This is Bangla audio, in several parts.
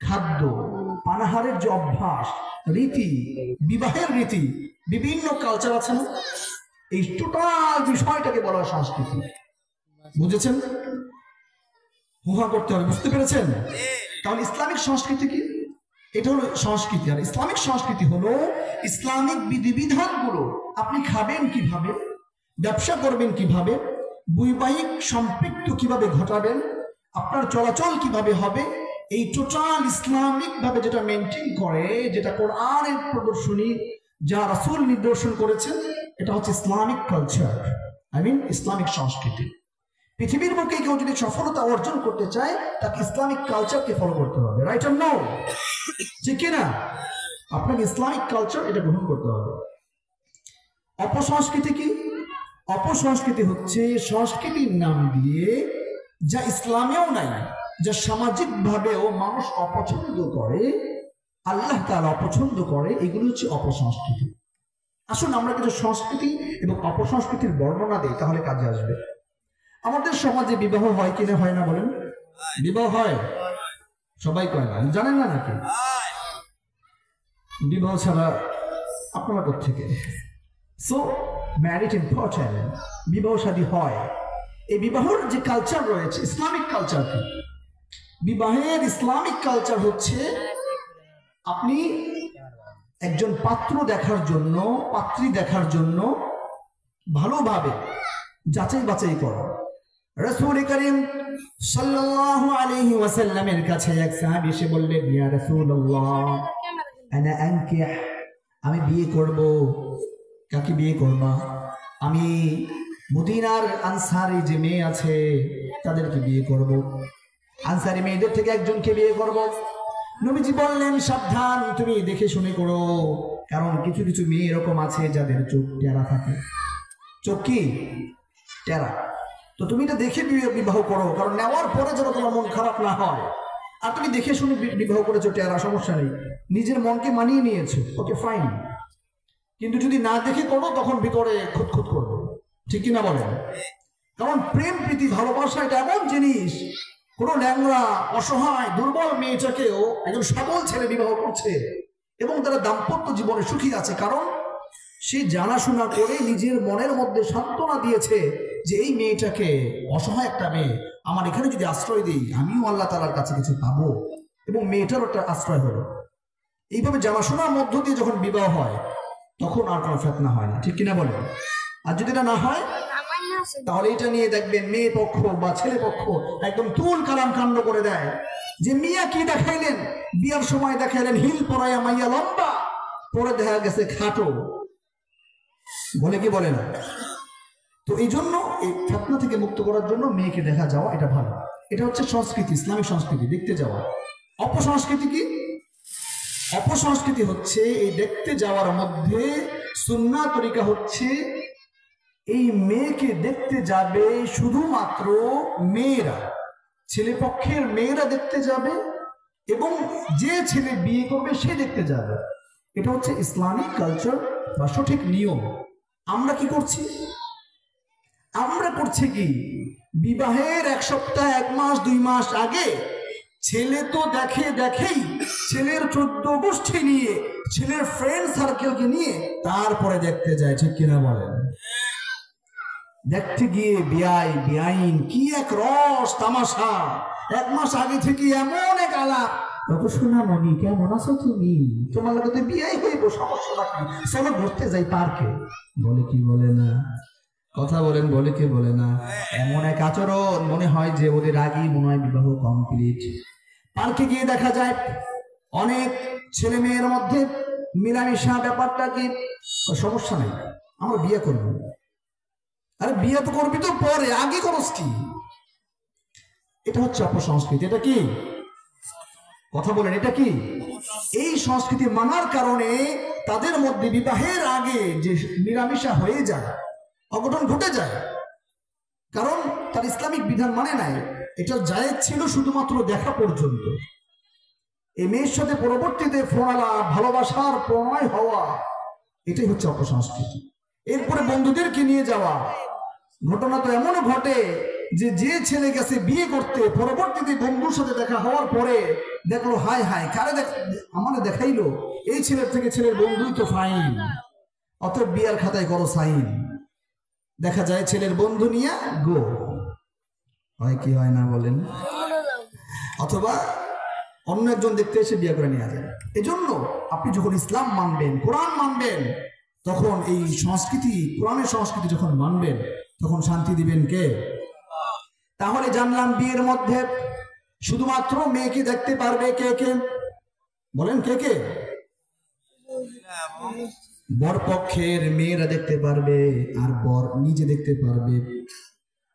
খাদ্য, পানাহারের যে অভ্যাস, রীতি, বিবাহের রীতি, বিভিন্ন কালচার আছে না, এই টোটাল বিষয়টাকে বলা হয় সংস্কৃতি। বুঝেছেন? হুহা করতে হবে, বুঝতে পেরেছেন? তাহলে ইসলামিক সংস্কৃতি কি? এটা হলো সংস্কৃতি। আর ইসলামিক সংস্কৃতি হলো ইসলামিক বিধিবিধানগুলো। আপনি খাবেন কিভাবে, ব্যবসা করবেন কিভাবে, বৈবাহিক সম্পৃক্ত কিভাবে ঘটাবেন, আপনার চলাচল কিভাবে হবে, এই টোটাল ইসলামিক ভাবে যেটা মেনটেন করে, যেটা কোরআনের প্রদর্শনী, যা রাসূল নিদর্শন করেছেন, এটা হচ্ছে ইসলামিক কালচার, ইসলামিক সংস্কৃতি। পৃথিবীর বুকে কেউ যদি সফলতা অর্জন করতে চায়, তাকে ইসলামিক কালচারকে ফলো করতে হবে। Right or no? ঠিক না? আপনাকে ইসলামিক কালচার এটা গ্রহণ করতে হবে। অপসংস্কৃতি কি? অপসংস্কৃতি হচ্ছে সংস্কৃতির নাম দিয়ে যা ইসলামেও নাই, যা সামাজিক ভাবেও মানুষ অপছন্দ করে, আল্লাহ তাআলা অপছন্দ করে, এগুলো হচ্ছে অপসংস্কৃতি। আসুন আমরা কিছু সংস্কৃতি এবং অপসংস্কৃতির বর্ণনা দিই, তাহলে কাজে আসবে। আমাদের সমাজে বিবাহ হয় কিনা হয় না বলেন? বিবাহ হয়? সবাই কয় না, জানেন না নাকি? বিবাহ ছাড়া আপনারা কোত্থেকে? সো ম্যারেজ ইম্পর্টেন্ট, বিবাহ শাদী হয়। এই বিবাহের যে কালচার রয়েছে, ইসলামিক কালচার কি? বিবাহের ইসলামিক কালচার হচ্ছে আপনি একজন পাত্র দেখার জন্য, পাত্রী দেখার জন্য ভালোভাবে যাচাই বাছাই করা। রাসূল করিম সাল্লাল্লাহু আলাইহি ওয়াসাল্লামের কাছে এক সাহাবী এসে বললেন, ইয়া রাসূলুল্লাহ আনা আনকিহ, আমি বিয়ে করব। কাকে বিয়ে করবা? আমি মদিনার আনসারী যে মেয়ে আছে তাদেরকে বিয়ে করব। আনসারী মেয়েদের থেকে একজনকে বিয়ে করব। নবীজি বললেন, সাবধান, তুমি দেখে শুনে করো, কারণ কিছু কিছু মেয়ে এরকম আছে যাদের চোখ টেরা থাকে। চোখ কি? টেরা। তো তুমি এটা দেখে বিবাহ করো, কারণ নেওয়ার পরে যেন তোমার মন খারাপ না হয়। আর তুমি দেখে শুনে বিবাহ করেছো, টেরা, সমস্যা নেই, নিজের মনকে মানিয়ে নিয়েছো, ওকে ফাইন। কিন্তু যদি না দেখে করো, তখন ভিতরে খুঁতখুত করবে। ঠিক কিনা বলেন? কারণ প্রেম, প্রীতি, ভালোবাসা এটা এমন জিনিস, কোনো ল্যাংড়া, অসহায়, দুর্বল মেয়েটাকেও একজন সবল ছেলে বিবাহ করছে এবং তারা দাম্পত্য জীবনে সুখী আছে, কারণ সে জানাশোনা করে নিজের মনের মধ্যে সান্ত্বনা দিয়েছে যে এই মেয়েটাকে, অসহায় একটা মেয়ে, আমার এখানে যদি আশ্রয় দিই, আমিও আল্লাহ তাআলার কাছে কিছু পাবো, এবং মেয়েটারও একটা আশ্রয় হলো। এইভাবে জানাশোনার মধ্য দিয়ে যখন বিবাহ হয়, তখন আর কোনো ফিতনা হয় না। ঠিক কিনা বলেন? আর যদি এটা না হয়, তাহলে এটা নিয়ে দেখবেন মেয়ে পক্ষ বা ছেলে পক্ষ একদম তুল কালাম কাণ্ড করে দেয়, যে মিয়া কি দেখাইলেন, বিয়ার সময় দেখাইলেন হিল পরাইয়া মাইয়া লম্বা, পরে দেখা গেছে খাটো, বলে কি বলে না? তো এই জন্য এই ফিতনা থেকে মুক্ত করার জন্য মেয়েকে দেখা যাওয়া এটা ভালো। এটা হচ্ছে সংস্কৃতি, ইসলামিক সংস্কৃতি, দেখতে যাওয়া। অপসংস্কৃতি কি? অপসংস্কৃতি হচ্ছে এই দেখতে যাওয়ার মধ্যে সুন্নাহ তরিকা হচ্ছে এই মেয়েকে দেখতে যাবে শুধুমাত্র মেয়েরা, ছেলে পক্ষের মেয়েরা দেখতে যাবে, এবং যে ছেলে বিয়ে করবে সে দেখতে যাবে। এটা হচ্ছে ইসলামিক কালচার বা সঠিক নিয়ম। আমরা কি করছি? আমরা করছি কি, বিবাহের এক সপ্তাহ, এক মাস, 2 মাস আগে ছেলে তো দেখেই ছেলের 14 গোষ্ঠী নিয়ে, ছেলের ফ্রেন্ড সার্কেলকে নিয়ে তারপরে দেখতে যায়। ঠিক কিনা বলেন? দেখতে গিয়ে বেআইন কি এক রস তামাশা, 1 মাস আগে থেকে এমন এক আলাপ, কত শোনা মনি, কেমন আছো তুমি, তোমার লোক তো বিয়াই হইব, সমস্যা নাকি, চলো ঘুরতে যাই পার্কে। বলে কি বলে না? কথা বলেন, বলে কি বলে না? এমন এক আচরণ, মনে হয় যে ওদের আগেই মনে হয় বিবাহ কমপ্লিট। পার্কে গিয়ে দেখা যায় অনেক ছেলে মেয়ের মধ্যে মিলামিশা, ব্যাপারটা কি, সমস্যা নেই, আমরা বিয়ে করব। আরে বিয়ে তো করবি তো পরে, আগে করস কি? এটা হচ্ছে অপসংস্কৃতি। এটা কি? কথা বলেন, এটা কি? এই সংস্কৃতি মানার কারণে তাদের মধ্যে বিবাহের আগে যে মিলামিশা হয়ে যায়, অঘটন ঘটে যায়, কারণ তার ইসলামিক বিধান মানে নাই। এটা জায়েজ ছিল শুধুমাত্র দেখা পর্যন্ত। এই মেয়ের সাথে পরবর্তীতে ফোনালা, ভালোবাসার প্রণয় হওয়া, এটাই হচ্ছে অপসংস্কৃতি। এরপরে বন্ধুদেরকে নিয়ে যাওয়া, ঘটনা তো এমনও ঘটে যে ছেলে গেছে বিয়ে করতে, পরবর্তীতে বন্ধুর সাথে দেখা হওয়ার পরে দেখলো হায় হায় কারে আমাদের দেখাইলো এই ছেলের থেকে ছেলের বন্ধুই তো ফাইন, অতএব বিয়ার খাতায় করো সাইন। দেখা যায় ছেলের বন্ধু নিয়ে গো, হয় কি হয় না বলেন? অথবা অন্য একজন দেখতে এসে বিয়ে করে নিয়ে যায়। এজন্য আপনি যখন ইসলাম মানবেন, কোরআন মানবেন, তখন এই সংস্কৃতি, কোরআনের সংস্কৃতি যখন মানবেন, তখন শান্তি দিবেন কে? তাহলে জানলাম বিয়ের মধ্যে শুধুমাত্র মেয়েকে দেখতে পারবে কে কে? বলেন কে কে? বর পক্ষের মেয়েরা দেখতে পারবে, আর বর নিজে দেখতে পারবে।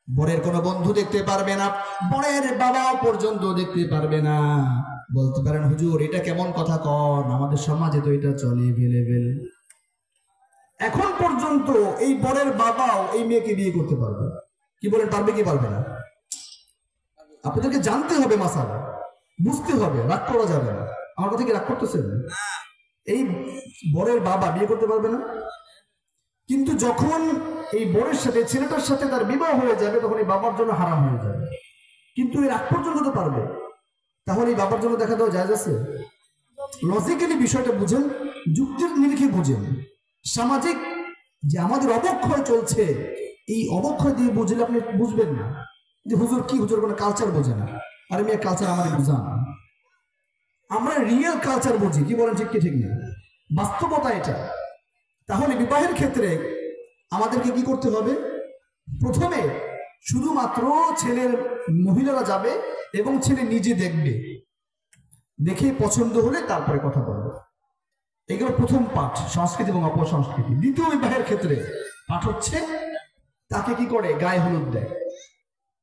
বরের কোনো বন্ধু দেখতে পারবে না, বরের বাবা পর্যন্ত দেখতে পারবে না। বলতে পারেন হুজুর এটা কেমন কথা কন, আমাদের সমাজে তো এটা চলে এভেলেবেল। এখন পর্যন্ত এই বরের বাবাও এই মেয়েকে বিয়ে করতে পারবে। কি বলেন, পারবে কি পারবে না? আপনাদেরকে জানতে হবে, মাসালা বুঝতে হবে, রাগ করা যাবে না। আমার কথা কি রাগ করতেছেন? এই বরের বাবা বিয়ে করতে পারবে না, কিন্তু যখন এই বরের সাথে ছেলেটার সাথে তার বিবাহ হয়ে যাবে তখন এই বাবার জন্য হারাম হয়ে যাবে। কিন্তু এর আগ পর্যন্ত তো পারবে। তাহলে এই বাবার জন্য দেখা দেওয়া জায়েজ আছে? লজিক্যালি বিষয়টা বুঝেন, যুক্তির নিরিখে বুঝেন। সামাজিক যে আমাদের অবক্ষয় চলছে, এই অবক্ষয় দিয়ে বুঝলে আপনি বুঝবেন না যে হুজুর কি, হুজুর কোনো কালচার বোঝে না। আর মেয়ে কালচার আমাদের বুঝান, আমরা রিয়েল কালচার বুঝি। কি বলেন, ঠিক কি ঠিক না? বাস্তবতা এটা। তাহলে বিবাহের ক্ষেত্রে আমাদেরকে কি করতে হবে? প্রথমে শুধুমাত্র ছেলের মহিলারা যাবে এবং ছেলে নিজে দেখবে, দেখে পছন্দ হলে তারপরে কথা বলবে। এগুলো প্রথম পাঠ, সংস্কৃতি এবং অপসংস্কৃতি। দ্বিতীয় বিবাহের ক্ষেত্রে পাঠ হচ্ছে তাকে কি করে, গায়ে হলুদ দেয়।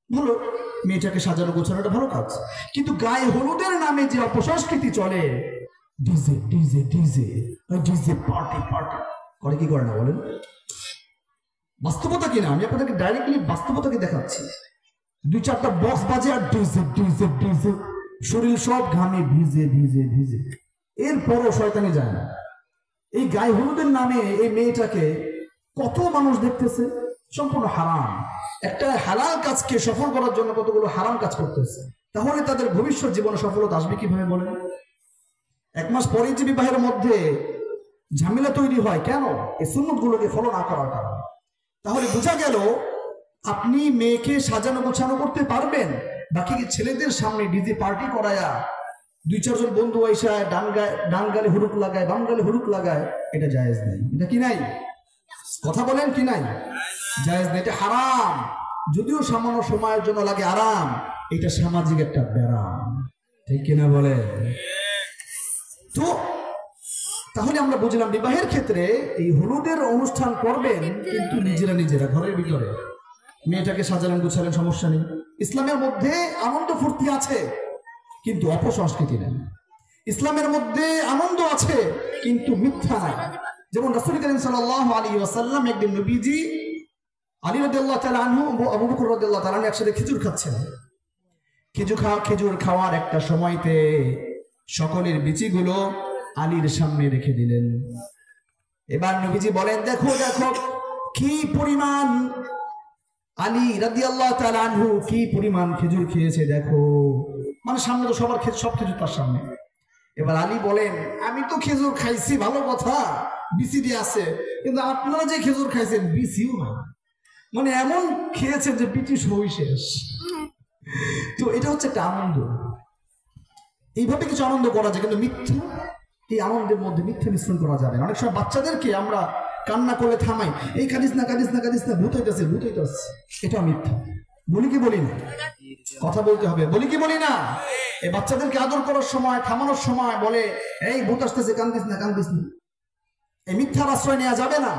ভালো, মেয়েটাকে সাজানো গোছানোটা ভালো কাজ, কিন্তু গায়ে হলুদের নামে যে অপসংস্কৃতি চলে, DJ DJ DJ DJ party party করে, কি করে না বলেন? বাস্তবতা কিনা, আমি আপনাদেরকে ডাইরেক্টলি বাস্তবতাকে দেখাচ্ছি। 2-4টা বক্স বাজে আর ডিজে ডিজে ডিজে, শরীর সব ঘামে ভিজে ভিজে ভিজে, এরপরও শয়তানি যায় না। এই গায়ে হলুদের নামে এই মেয়েটাকে কত মানুষ দেখতেছে, সম্পূর্ণ হারাম। একটা হালাল কাজকে সফল করার জন্য কতগুলো হারাম কাজ করতেছে। তাহলে তাদের ভবিষ্যৎ জীবনে সফলতা আসবে কিভাবে বলেন? 1 মাস পরেই যে বিবাহের মধ্যে ঝামেলা তৈরি হয়, কেন? এই সুন্নতগুলোকে ফলো না করার কারণে। তাহলে বোঝা গেল আপনি মেয়েকে সাজানো গোছানো করতে পারবেন, বাকি ছেলেদের সামনে ডিজে পার্টি করায়া 2-4 জন বন্ধু এসে ডান গালে হুড়ুক লাগায়, বাম গালে হুড়ুক লাগায়, এটা জায়েজ নেই। এটা কি নাই? কথা বলেন, কি নাই? জায়েজ নেই, এটা হারাম। যদিও সামান্য সময়ের জন্য লাগে আরাম, এটা সামাজিক একটা ব্যারাম, ঠিক কিনা বলে? তো তাহলে আমরা বুঝলাম বিবাহের ক্ষেত্রে এই হলুদের অনুষ্ঠান করবেন, কিন্তু নিজেরা ঘরের ভিতরে। মেয়েটাকে সাজালেন গুছালেন, সমস্যা নেই। ইসলামের মধ্যে আনন্দ ফুর্তি আছে, কিন্তু অপসংস্কৃতি নেই। ইসলামের মধ্যে আনন্দ আছে, কিন্তু মিথ্যা নাই। যেমন রাসূল করিম সাল্লাল্লাহু আলাইহি ওয়াসাল্লাম একদিন নবীজি, আলী রাদিয়াল্লাহু তাআলা আনহু, আবু বকর রাদিয়াল্লাহু তাআলা একসাথে খেজুর খাচ্ছেন। খেজুর খাওয়ার একটা সময়তে সকলের বিচিগুলো আলীর সামনে রেখে দিলেন। এবার নবীজি বলেন, দেখো দেখো কি পরিমাণ আলী রাদিয়াল্লাহু তাআলা আনহু কি পরিমাণ খেজুর খেয়েছে দেখো। মানে সামনে তো সবার সব খেজুর তার সামনে। এবার আলী বলেন, আমি তো খেজুর খাইছি ভালো কথা, বিচি দিয়ে আছে, কিন্তু আপনারা যে খেজুর খাইছেন বিচিও না, মানে এমন খেয়েছেন যে বিচি সই শেষ। তো এটা হচ্ছে একটা আনন্দ, এইভাবে কিছু আনন্দ করা যায়, কিন্তু মিথ্যা, এই আনন্দের মধ্যে মিথ্যা মিশ্রণ করা যাবে না। অনেক সময় বাচ্চাদেরকে আমরা কান্না করে থামাই, এই কাঁদিস না কাঁদিস না কাঁদিস না, ভূত হইতেছে ভূত হইতেছে, এটা মিথ্যা। বলি কি বলি না? কথা বলতে হবে, বলি কি বলি না? এই বাচ্চাদেরকে আদর করার সময়, থামানোর সময় বলে, এই ভূত আসতেছে, কান্দিস না কান্দিস না। এই মিথ্যার আশ্রয় নেওয়া যাবে না।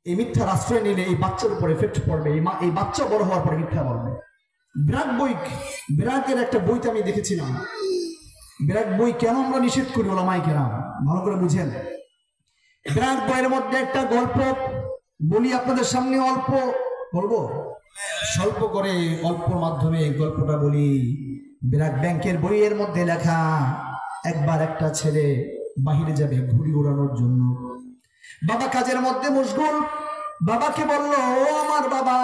এই মিথ্যার আশ্রয় নিলে এই বাচ্চার উপর এফেক্ট পড়বে। এই বাচ্চা বড় হওয়ার পরে মিথ্যা বলবে। বিরাগের একটা বইতে আমি দেখেছিলাম, বিরাগ বই কেন আমরা নিষেধ করি ওলামায়ে কেরাম, ভালো করে বুঝেন। বিরাগ বইয়ের মধ্যে একটা গল্প বলি আপনাদের সামনে, অল্প বলবো, স্বল্প করে অল্পর মাধ্যমে গল্পটা বলি। বিরাগ ব্যাংকের বইয়ের মধ্যে লেখা, একবার একটা ছেলে বাহিরে যাবে ঘুড়ি উড়ানোর জন্য। বাবা কাজের মধ্যে মশগুল। বাবাকে বলল, ও আমার বাবা,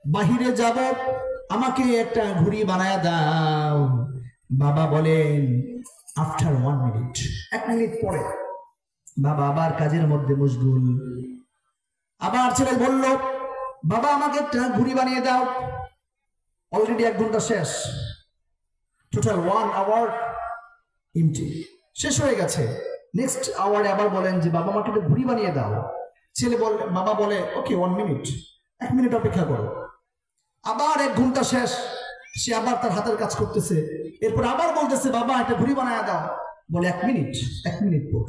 বাহিরে যাব, আমাকে একটা ঘুড়ি বানায় দাও। বাবা বলেন আফটার 1 মিনিট, 1 মিনিট পরে বাবা আবার কাজের মধ্যে মশগুল। আবার ছেলে বলল বাবা আমাকে একটা ঘুড়ি বানিয়ে দাও। অলরেডি 1 ঘন্টা শেষ, টোটাল 1 আওয়ার এমটি, শেষ হয়ে গেছে। নেক্সট আওয়ারে আবার বলেন যে বাবা আমাকে একটা ঘুড়ি বানিয়ে দাও। ছেলে বলে, বাবা বলে ওকে 1 মিনিট, 1 মিনিট অপেক্ষা করো। আবার 1 ঘন্টা শেষ, সে আবার তার হাতের কাজ করতেছে। এরপর আবার বলতেছে বাবা একটা ঘুড়ি বানায় দাও। বলে 1 মিনিট, 1 মিনিট পর।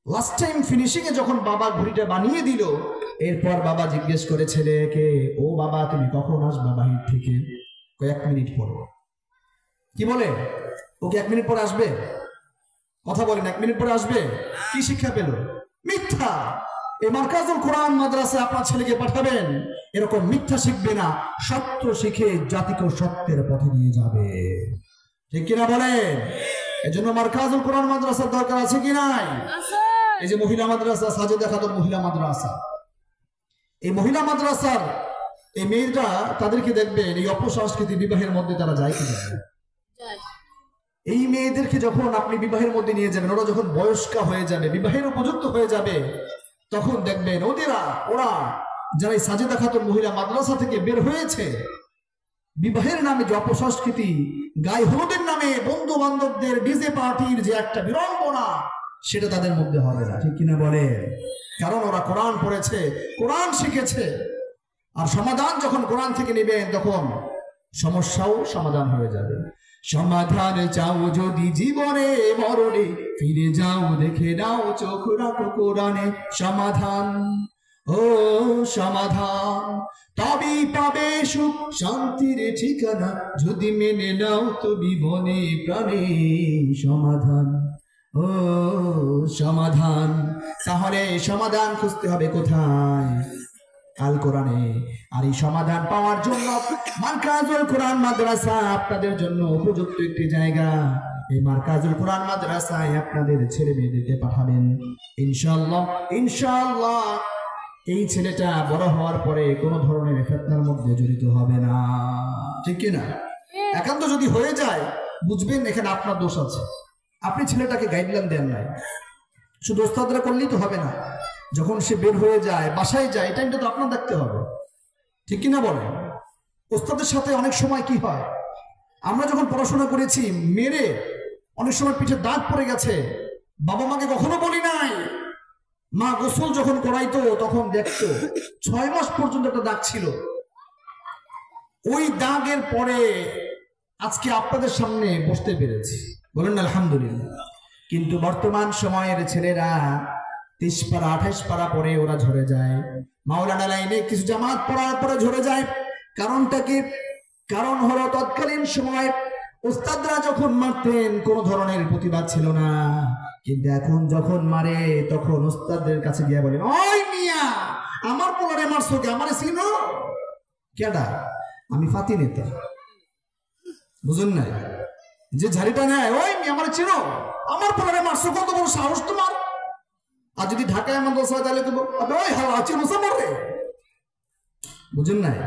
লাস্ট টাইম ফিনিশিং এ যখন বাবা ঘুড়িটা বানিয়ে দিল, এরপর বাবা জিজ্ঞেস করে ছেলেকে, ও বাবা তুমি কখন আসবা বাহির থেকে? 1 মিনিট পর। কি বলে? ওকে 1 মিনিট পর আসবে? কথা বলেন, 1 মিনিট পরে আসবে? কি শিক্ষা পেল? মিথ্যা। এই মার্কাজুল কোরআন মাদ্রাসায় আপনার ছেলেকে পাঠাবেন, এরকম মিথ্যা শিখবে না, সত্য শিখে জাতিকে সত্যের পথে নিয়ে যাবে। ঠিক কিনা বলেন? এজন্য মার্কাজুল কোরআন মাদ্রাসার দরকার আছে কি নাই? এই যে মহিলা মাদ্রাসা, সাজেদা খাতুন মহিলা মাদ্রাসা, এই মহিলা মাদ্রাসার এই মেয়েরা, তাদেরকে দেখবেন এই অপসংস্কৃতি বিবাহের মধ্যে তারা যায় কি যায়? এই মেয়েদেরকে যখন আপনি বিবাহের মধ্যে নিয়ে যাবেন, ওরা যখন বয়স্কা হয়ে যাবে, বিবাহের উপযুক্ত হয়ে যাবে, তখন দেখবেন ওরা যারা এই সাজেদা খাতুন মহিলা মাদ্রাসা থেকে বের হয়েছে, বিবাহের নামে যে অপসংস্কৃতি, গায়ে হলুদের নামে বন্ধু বান্ধবদের ডিজে পার্টির যে একটা বিড়ম্বনা, সেটা তাদের মধ্যে হবে না। ঠিক কিনা বলে? কারণ ওরা কোরআন পড়েছে, কোরআন শিখেছে। আর সমাধান যখন কোরআন থেকে নেবেন, তখন সমস্যাও সমাধান হয়ে যাবে। সমাধান চাও যদি জীবনে মরণে, ফিরে যাও দেখে নাও চোখ রাখো কোরআনে। সমাধান, ও সমাধান, তবেই পাবে সুখ শান্তির ঠিকানা, যদি মেনে নাও তুমি মনে প্রাণে। সমাধান, ও সমাধান। তাহলে সমাধান খুঁজতে হবে কোথায়? আল কোরআনে। আর এই সমাধান পাওয়ার জন্য মার্কাজুল কোরআন মাদ্রাসা আপনাদের জন্য উপযুক্ত একটি জায়গা। এই মার্কাজুল কোরআন মাদ্রাসায় আপনাদের ছেলে মেয়েদেরকে পাঠাবেন ইনশাআল্লাহ। ইনশাআল্লাহ এই ছেলেটা বড় হওয়ার পরে কোনো ধরনের ফিতনার মধ্যে জড়িত হবে না। ঠিক কিনা? একান্ত যদি হয়ে যায়, বুঝবেন এখানে আপনার দোষ আছে, আপনি ছেলেটাকে গাইডলাইন দেন নাই। শুধু ওস্তাদরা করলেই তো হবে না, যখন সে বের হয়ে যায়, বাসায় যায়, এই টাইমটা তো আপনার দেখতে হবে। ঠিক কিনা বলেন? ওস্তাদের সাথে অনেক সময় কি হয়, আমরা যখন পড়াশোনা করেছি, মেরে অনেক সময় পিঠে দাগ পড়ে গেছে, বাবা মাকে কখনো বলি নাই। মা গোসল যখন করাইতো তখন দেখতো 6 মাস পর্যন্ত একটা দাগ ছিল। ওই দাগের পরে আজকে আপনাদের সামনে বসতে পেরেছি, বলেন আলহামদুলিল্লাহ। কিন্তু বর্তমান সময়ের ছেলেরা 30 পারা 28 পারা পরে ওরা ঝরে যায়, মাওলানা লাইনে কিছু জামাত পড়ার পরে ঝরে যায়। কারণটা কি? কারণ হলো তৎকালীন সময় ওস্তাদরা যখন মারতেন কোনো ধরনের প্রতিবাদ ছিল না, কিন্তু এখন যখন মারে তখন ওস্তাদদের কাছে গিয়ে বলেন, ওই মিয়া আমার পোলারে মারছো কে? আমারে চিনো? কেডা? আমি ফাতি নেতা। বুঝুন নাই? যে ঝাড়িটা নেয়, ওই মিয়া আমারে চিনো? আমার পোলারে মারছো, কত বড় সাহস তোমার? আর যদি ঢাকায় মাদ্রাসায় তাহলে তো ওই হালা চিনো সামরে। বুঝুন নাই?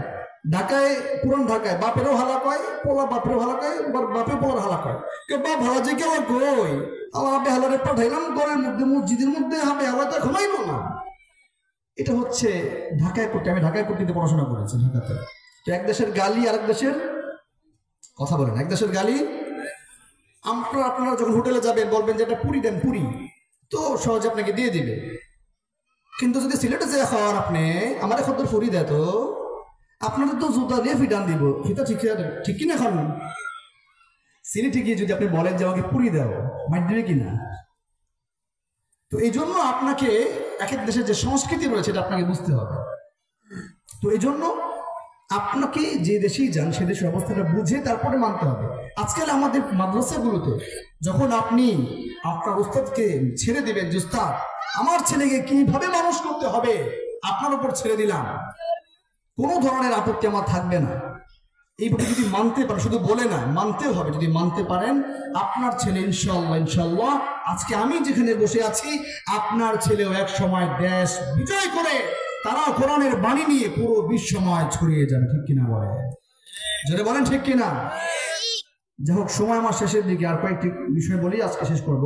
ঢাকায়, পুরান ঢাকায় বাপেরও হালা কয়, পোলা বাপেরও হালা কয়, বাপে পোলার হালা কয়। কে বাপ হালা যে কেউ কই, আল্লাহ আবে হালারে পাঠাইলাম ঘরের মধ্যে, মসজিদের মধ্যে হবে হালা তো ঘুমাইল না। এটা হচ্ছে ঢাকায় করতে। আমি ঢাকায় করতে পড়াশোনা করেছি, ঢাকাতে। তো এক দেশের গালি আরেক দেশের, কথা বলেন, এক দেশের গালি। আপনারা যখন হোটেলে যাবেন বলবেন যে একটা পুরি দেন, পুরি তো সহজে আপনাকে দিয়ে দিবে। কিন্তু যদি সিলেটে যে খাওয়ার আপনি আমার এখন তো পুরি দেয়, তো আপনাদের তো জুতা দিয়ে ফিটান দিব, ফিতা ঠিক কিনা খান। সিলেটে গিয়ে যদি আপনি বলেন যে আমাকে পুরি দাও, মাইট দিবে কিনা? তো এই জন্য আপনাকে এক এক দেশের যে সংস্কৃতি রয়েছে এটা আপনাকে বুঝতে হবে। তো এই জন্য আপনাকে যে দেশেই যান সে দেশের অবস্থাটা বুঝে তারপরে মানতে হবে। আজকাল আমাদের মাদ্রাসাগুলোতে যখন আপনি আপনার উস্তাদকে ছেড়ে দেবেন, যে উস্তাদ আমার ছেলেকে কিভাবে মানুষ করতে হবে আপনার উপর ছেড়ে দিলাম, কোনো ধরনের আপত্তি আমার থাকবে না। এইভাবে যদি মানতে পারেন, শুধু বলে না, মানতেও হবে। যদি মানতে পারেন আপনার ছেলে ইনশাআল্লাহ, ইনশাআল্লাহ আজকে আমি যেখানে বসে আছি আপনার ছেলেও এক সময় দেশ বিজয় করে তারা কোরআনের বাণী নিয়ে পুরো বিশ্বময় ছড়িয়ে যাবে, ঠিক কিনা বলে? যদি বলেন ঠিক কিনা? যাই হোক, সময় আমার শেষের দিকে, আর কয়েকটি বিষয় বলি, আজকে শেষ করব।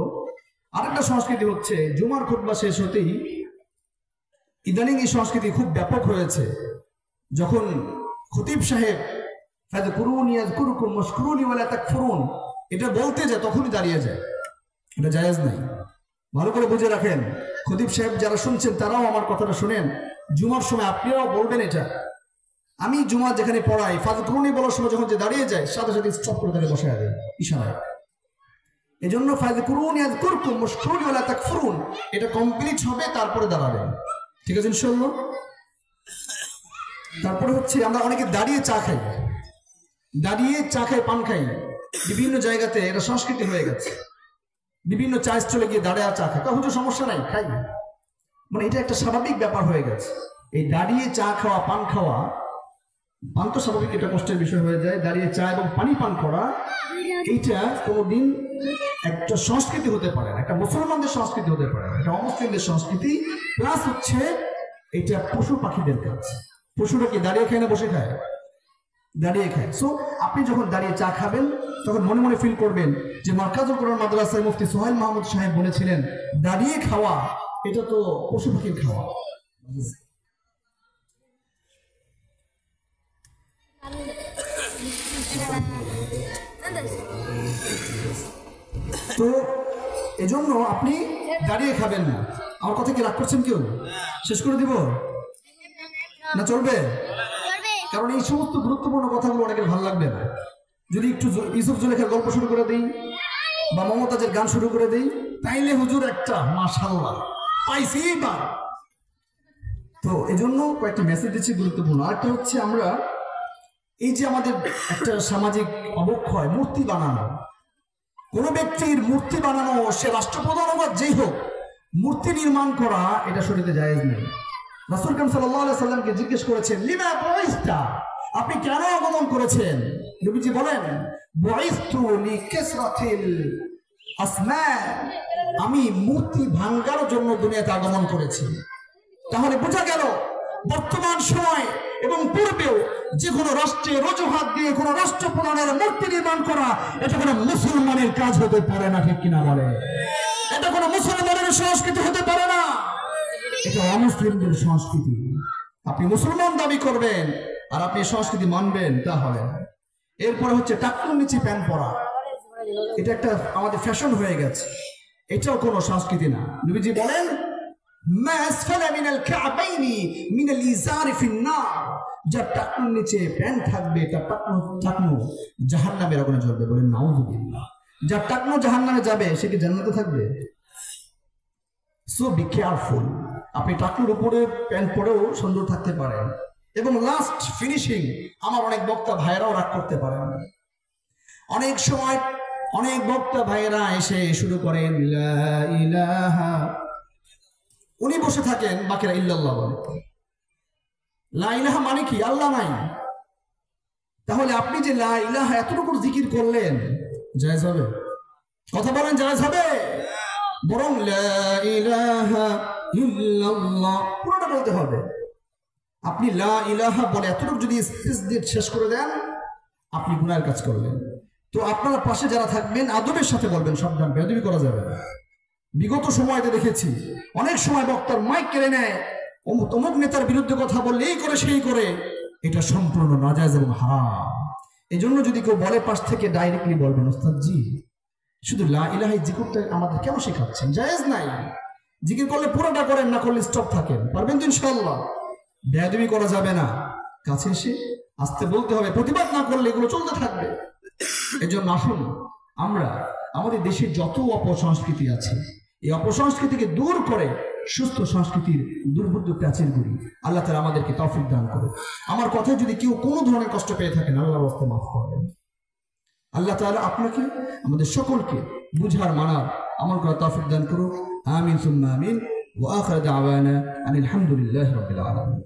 আরেকটা সংস্কৃতি হচ্ছে জুমার খুতবা শেষ হতেই ইদানিং এই সংস্কৃতি খুব ব্যাপক হয়েছে। যখন খতিব সাহেব এটা বলতে যায় তখনই দাঁড়িয়ে যায়। এটা জায়েজ নাই, ভালো করে বুঝে রাখেন। খতিব সাহেব যারা শুনছেন তারাও আমার কথাটা শুনেন। জুমার সময় আপনারাও বলবেন এটা। আমি জুমা যেখানে পড়াই, ফাযকুরুনি বলার সময় যখন যে দাঁড়িয়ে যায়, সাথে সাথে স্টপ করে তাকে বসায় দেয় ইশারায়। এই জন্য ফাযকুরুনি আযকুরকুম ওয়াশকুরুনি ওয়ালা তাকফুরুন এটা কমপ্লিট হবে, তারপরে দাঁড়াবেন। ঠিক আছে ইনশাআল্লাহ? তারপরে হচ্ছে আমরা অনেকে দাঁড়িয়ে চা খাই, পান খাই। বিভিন্ন জায়গাতে এটা সংস্কৃতি হয়ে গেছে। বিভিন্ন চা স্টলে গিয়ে দাঁড়িয়ে চা খায়, হুজুর সমস্যা নাই, খাই। মানে এটা একটা স্বাভাবিক ব্যাপার হয়ে গেছে। এই দাঁড়িয়ে চা খাওয়া, পান খাওয়া, পান তো স্বাভাবিক, এটা কষ্টের বিষয় হয়ে যায়। দাঁড়িয়ে চা এবং পানি পান করা, এইটা কোনোদিন একটা সংস্কৃতি হতে পারে না, একটা মুসলমানদের সংস্কৃতি হতে পারে না, এটা অমুসলিমদের সংস্কৃতি। প্লাস হচ্ছে এটা পশু পাখিদের কাজ। পশুরা কি দাঁড়িয়ে খায় না বসে খায়? দাঁড়িয়ে খায়। সো আপনি যখন দাঁড়িয়ে চা খাবেন তখন মনে মনে ফিল করবেন যে মার্কাজুল কোরআন মাদ্রাসার মুফতি সোহেল মাহমুদ সাহেব বলেছিলেন, দাঁড়িয়ে খাওয়া এটা তো পশু পাখির খাওয়া। তো এজন্য আপনি দাঁড়িয়ে খাবেন না। আমার কথা কি রাগ করছেন কেউ? শেষ করে দিব না চলবে? কারণ এই সমস্ত গুরুত্বপূর্ণ কথাগুলো অনেকের ভালো লাগবে না। যদি একটু ইউসুফ জুলেখার গল্প শুরু করে দিই বা মমতাজের গান শুরু করে দিই, তাইলে হুজুর একটা মাশাআল্লাহ পাইছি বা। তো এজন্য কয়েকটা মেসেজ দিচ্ছি গুরুত্বপূর্ণ। আরেকটা হচ্ছে আমরা এই যে আমাদের একটা সামাজিক অবক্ষয়, মূর্তি বানানো, কোন ব্যক্তির মূর্তি বানানো, সে রাষ্ট্রপ্রধান হোক যেই হোক, মূর্তি নির্মাণ করা এটা শরীয়তে জায়েজ নেই। রাসূল কারীম সাল্লাল্লাহু আলাইহি সাল্লামকে জিজ্ঞেস করেছেন, লিমা বুইস্তা, আপনি কেন আগমন করেছেন? নবীজি বলেন, বুইস্তু লিকাসরাতিল আসমা, আমি মূর্তি ভাঙার জন্য দুনিয়াতে আগমন করেছি। তাহলে বোঝা গেল বর্তমান সময় এবং পূর্বেও যে কোনো রাষ্ট্রের অজুহাত দিয়ে কোনো রাষ্ট্রপ্রধানের মূর্তি নির্মাণ করা এটা কোনো মুসলমানের কাজ হতে পারে না, ঠিক কিনা বলে? এটা কোনো মুসলমানের সংস্কৃতি হতে পারে না, এটা অমুসলিমদের সংস্কৃতি। আপনি মুসলমান দাবি করবেন আর আপনি সংস্কৃতি মানবেন, তা হবে না। এরপরে হচ্ছে টাকনুর নিচে প্যান্ট পরা, এটা একটা আমাদের ফ্যাশন হয়ে গেছে, এটাও কোনো সংস্কৃতি না। নবীজি বলেন, মা আসফালা মিনাল কা'বাইনি মিনাল ইজারি ফিন-নার, যার টাকনুর নিচে প্যান্ট থাকবে তার টাকনু জাহান্নামের আগুনে জ্বলবে। বলেন নাউযুবিল্লাহ। যার টাকনু জাহান্নামে যাবে সে কি জান্নাতে থাকবে? So be careful. আপনি টাকনুর উপরে প্যান্ট পরেও সুন্দর থাকতে পারেন। এবং লাস্ট ফিনিশিং, আমার অনেক বক্তা ভাইয়েরাও রাগ করতে পারেন। অনেক সময় অনেক বক্তা ভাইয়েরা এসে শুরু করেন লা ইলাহা, উনি বসে থাকেন, বাকিরা ইল্লাল্লাহ বলে। লা ইলাহা মানে কি? আল্লাহ নাই। তাহলে আপনি যে লা ইলাহা এতটুকু জিকির করলেন, জায়েজ হবে? কথা বলেন, জায়েজ হবে? বরং লা ইলাহা ইল্লাল্লাহ পুরোটা বলতে হবে। আপনি লা ইলাহা বলে এতটুকু যদি স্পেস দিয়ে শেষ করে দেন, আপনি গুনাহের কাজ করলেন। তো আপনারা পাশে যারা থাকবেন আদবের সাথে বলবেন, সাবধান, বেয়াদবি করা যাবে না। বিগত সময়তে দেখেছি অনেক সময় বক্তার মাইক কেড়ে নেয়, অমুক নেতার বিরুদ্ধে কথা বললে এই করে সেই করে, এটা সম্পূর্ণ নাজায়েজ এবং হারাম। এই জন্য যদি কেউ বলে পাশ থেকে ডাইরেক্টলি বলবেন, ওস্তাদ জি শুধু লা ইলাহা জিকিরটা আমাদের কেন শেখাচ্ছেন? জায়েজ নাই। জিকির করলে পুরোটা করেন, না করলে স্টপ থাকেন। পারবেন তো ইনশাআল্লাহ? বেয়াদবি করা যাবে না, কাছে এসে আস্তে বলতে হবে। প্রতিবাদ না করলে এগুলো চলতে থাকবে। এই জন্য আসুন আমরা আমাদের দেশের যত অপসংস্কৃতি আছে, এই অপসংস্কৃতিকে দূর করে সুস্থ সংস্কৃতির দুর্বোধ্য প্রাচীর করি। আল্লাহ তাআলা আমাদেরকে তৌফিক দান করুন। আমার কথায় যদি কেউ কোনো ধরনের কষ্ট পেয়ে থাকেন, আল্লাহর রাস্তায় মাফ করবেন। আল্লাহ তাআলা আপনাকে আমাদের সকলকে বুঝার মানার আমল করার তৌফিক দান করুন। আমিন সুম্মা আমিন। ওয়া আখিরু দাওয়ানা আনিল হামদুলিল্লাহি রাব্বিল আলামিন।